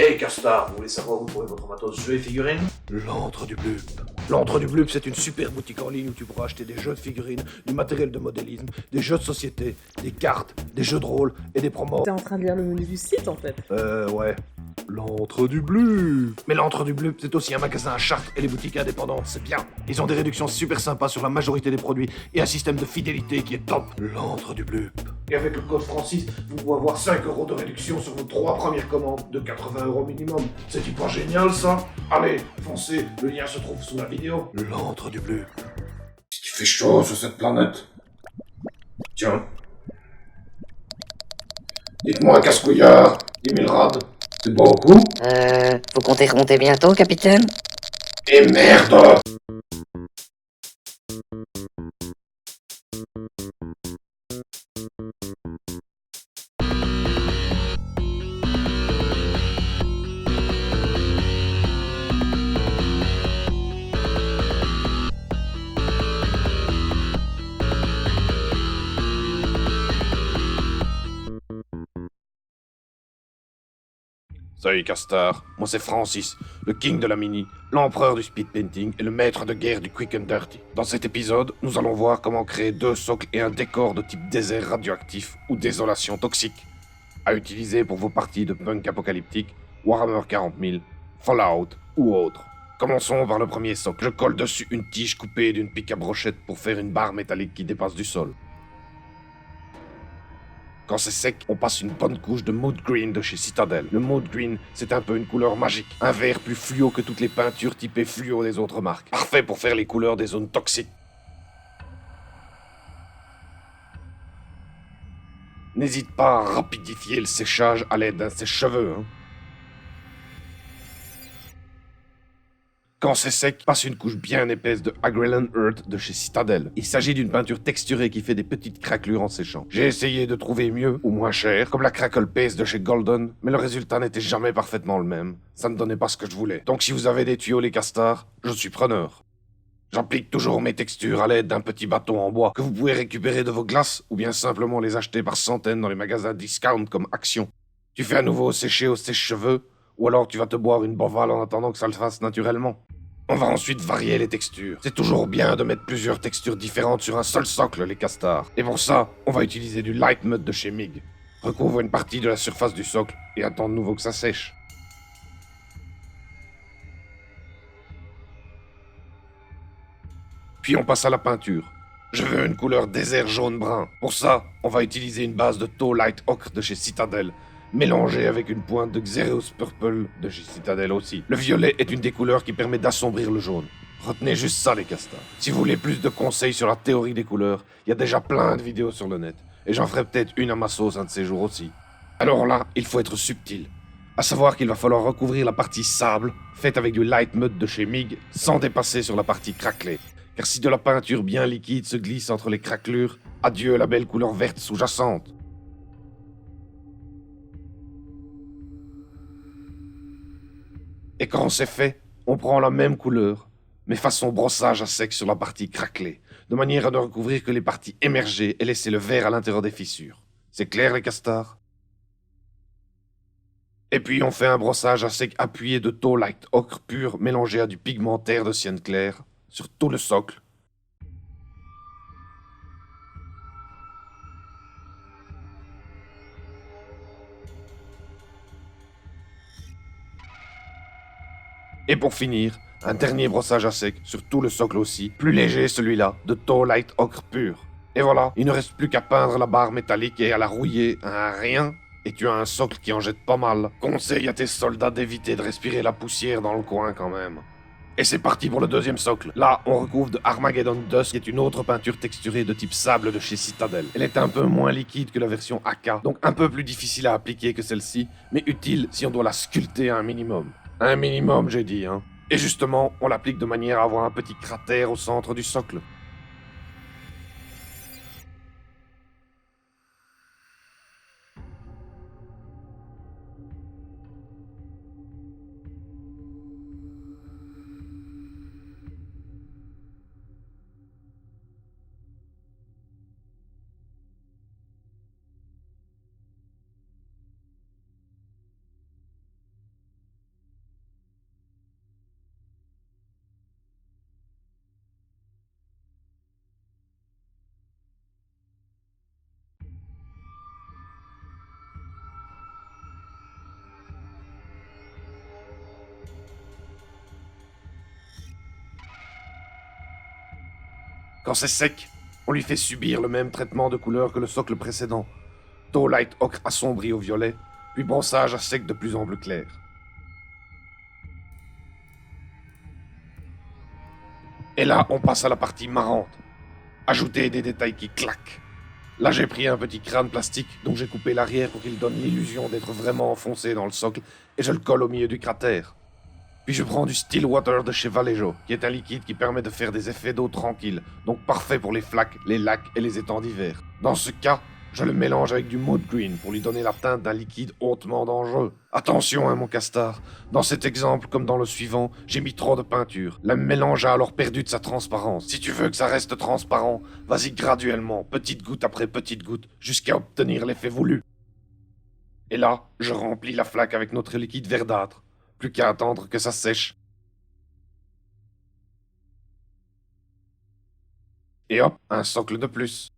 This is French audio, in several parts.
Hey Castar, vous voulez savoir où trouver votre matos jeux et figurines? L'Antre du Blub. L'Antre du Blub, c'est une super boutique en ligne où tu pourras acheter des jeux de figurines, du matériel de modélisme, des jeux de société, des cartes, des jeux de rôle et des promos. T'es en train de lire le menu du site en fait. Ouais. L'Antre du Blub. Mais l'Antre du Blub, c'est aussi un magasin à Chartres et les boutiques indépendantes, c'est bien. Ils ont des réductions super sympas sur la majorité des produits et un système de fidélité qui est top. L'Antre du Blub. Et avec le code Francis, vous pouvez avoir 5€ de réduction sur vos 3 premières commandes de 80€ minimum. C'est-tu pas génial ça? Allez, foncez, le lien se trouve sous la vidéo. L'Antre du Blub. Est-ce qu'il fait chaud sur cette planète? Tiens. Dites-moi, casse-couillard, 10 000 rad, c'est beaucoup? Vous comptez remonter bientôt, capitaine? Et merde! Salut Castar, moi c'est Francis, le king de la mini, l'empereur du speed painting et le maître de guerre du quick and dirty. Dans cet épisode, nous allons voir comment créer 2 socles et un décor de type désert radioactif ou désolation toxique, à utiliser pour vos parties de punk apocalyptique, Warhammer 40 000, Fallout ou autre. Commençons par le premier socle. Je colle dessus une tige coupée d'une pique à brochette pour faire une barre métallique qui dépasse du sol. Quand c'est sec, on passe une bonne couche de Mood Green de chez Citadel. Le Mood Green, c'est un peu une couleur magique. Un vert plus fluo que toutes les peintures typées fluo des autres marques. Parfait pour faire les couleurs des zones toxiques. N'hésite pas à rapidifier le séchage à l'aide d'un sèche-cheveux, hein. Quand c'est sec, passe une couche bien épaisse de Agrellan Earth de chez Citadel. Il s'agit d'une peinture texturée qui fait des petites craquelures en séchant. J'ai essayé de trouver mieux, ou moins cher, comme la Crackle Paste de chez Golden, mais le résultat n'était jamais parfaitement le même. Ça ne donnait pas ce que je voulais. Donc si vous avez des tuyaux les castars, je suis preneur. J'applique toujours mes textures à l'aide d'un petit bâton en bois que vous pouvez récupérer de vos glaces ou bien simplement les acheter par centaines dans les magasins discount comme Action. Tu fais à nouveau sécher au sèche-cheveux ou alors tu vas te boire une bovale en attendant que ça le fasse naturellement. On va ensuite varier les textures. C'est toujours bien de mettre plusieurs textures différentes sur un seul socle, les castars. Et pour ça, on va utiliser du Light Mud de chez MIG. Recouvre une partie de la surface du socle et attends de nouveau que ça sèche. Puis on passe à la peinture. Je veux une couleur désert jaune-brun. Pour ça, on va utiliser une base de Tau Light Ocre de chez Citadel, mélangée avec une pointe de Xereus Purple de chez Citadel aussi. Le violet est une des couleurs qui permet d'assombrir le jaune. Retenez juste ça, les castars. Si vous voulez plus de conseils sur la théorie des couleurs, il y a déjà plein de vidéos sur le net. Et j'en ferai peut-être une à ma sauce un de ces jours aussi. Alors là, il faut être subtil. À savoir qu'il va falloir recouvrir la partie sable, faite avec du Light Mud de chez MIG, sans dépasser sur la partie craquelée. Car si de la peinture bien liquide se glisse entre les craquelures, adieu la belle couleur verte sous-jacente. Et quand c'est fait, on prend la même couleur, mais façon brossage à sec sur la partie craquelée, de manière à ne recouvrir que les parties émergées et laisser le vert à l'intérieur des fissures. C'est clair, les castars? Et puis on fait un brossage à sec appuyé de Tau Light Ocre pur mélangé à du pigmentaire de cienne claire sur tout le socle. Et pour finir, un dernier brossage à sec sur tout le socle aussi, plus léger celui-là, de Tau Light Ocre pur. Et voilà, il ne reste plus qu'à peindre la barre métallique et à la rouiller à un rien, et tu as un socle qui en jette pas mal. Conseille à tes soldats d'éviter de respirer la poussière dans le coin quand même. Et c'est parti pour le deuxième socle. Là, on recouvre de Armageddon Dust, qui est une autre peinture texturée de type sable de chez Citadel. Elle est un peu moins liquide que la version AK, donc un peu plus difficile à appliquer que celle-ci, mais utile si on doit la sculpter à un minimum. Un minimum, j'ai dit, hein. Et justement, on l'applique de manière à avoir un petit cratère au centre du socle. Quand c'est sec, on lui fait subir le même traitement de couleur que le socle précédent. Tau light ocre assombri au violet, puis bronzage à sec de plus en plus clair. Et là, on passe à la partie marrante. Ajouter des détails qui claquent. Là, j'ai pris un petit crâne plastique dont j'ai coupé l'arrière pour qu'il donne l'illusion d'être vraiment enfoncé dans le socle et je le colle au milieu du cratère. Puis je prends du Still Water de chez Vallejo, qui est un liquide qui permet de faire des effets d'eau tranquille, donc parfait pour les flaques, les lacs et les étangs d'hiver. Dans ce cas, je le mélange avec du Mood Green pour lui donner la teinte d'un liquide hautement dangereux. Attention, hein, mon castard. Dans cet exemple, comme dans le suivant, j'ai mis trop de peinture. Le mélange a alors perdu de sa transparence. Si tu veux que ça reste transparent, vas-y graduellement, petite goutte après petite goutte, jusqu'à obtenir l'effet voulu. Et là, je remplis la flaque avec notre liquide verdâtre. Plus qu'à attendre que ça sèche. Et hop, un socle de plus.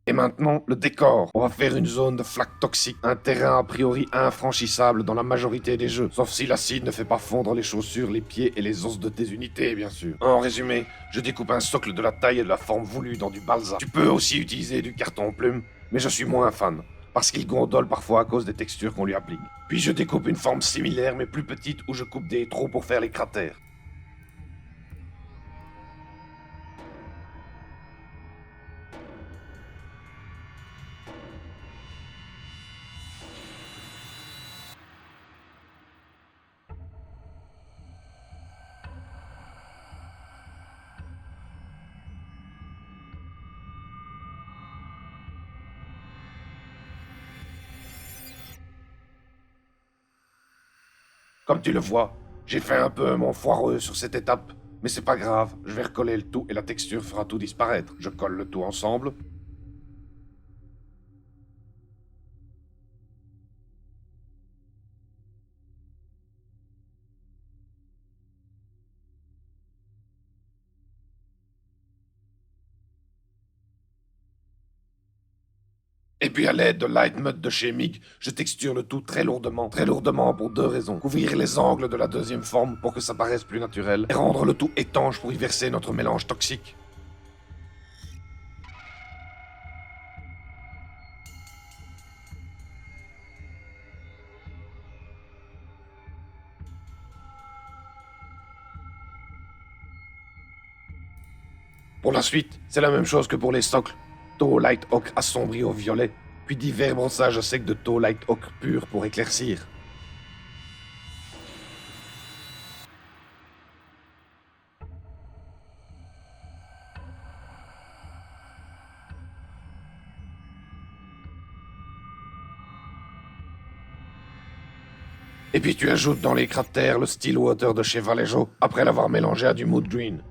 Et maintenant, le décor. On va faire une zone de flaques toxiques, un terrain a priori infranchissable dans la majorité des jeux, sauf si l'acide ne fait pas fondre les chaussures, les pieds et les os de tes unités, bien sûr. En résumé, je découpe un socle de la taille et de la forme voulue dans du balsa. Tu peux aussi utiliser du carton plume, mais je suis moins fan, parce qu'il gondole parfois à cause des textures qu'on lui applique. Puis je découpe une forme similaire mais plus petite où je coupe des trous pour faire les cratères. Comme tu le vois, j'ai fait un peu mon foireux sur cette étape, mais c'est pas grave, je vais recoller le tout et la texture fera tout disparaître. Je colle le tout ensemble. Et puis à l'aide de Light Mud de chez MIG, je texture le tout très lourdement pour deux raisons. Couvrir les angles de la deuxième forme pour que ça paraisse plus naturel, et rendre le tout étanche pour y verser notre mélange toxique. Pour la suite, c'est la même chose que pour les socles. Tau light ocre assombri au violet, puis divers bronzages secs de tau light ocre pur pour éclaircir. Et puis tu ajoutes dans les cratères le Still Water de chez Vallejo, après l'avoir mélangé à du Mood Green.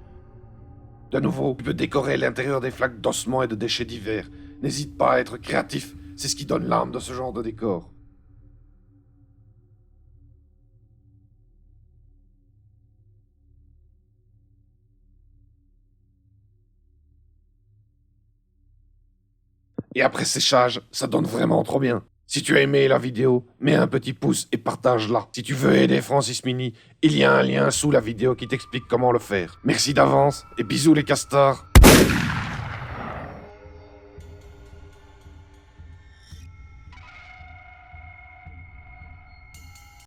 De nouveau, tu peux décorer l'intérieur des flaques d'ossements et de déchets divers. N'hésite pas à être créatif, c'est ce qui donne l'âme de ce genre de décor. Et après séchage, ça donne vraiment trop bien. Si tu as aimé la vidéo, mets un petit pouce et partage-la. Si tu veux aider Francis Mini, il y a un lien sous la vidéo qui t'explique comment le faire. Merci d'avance et bisous les castors.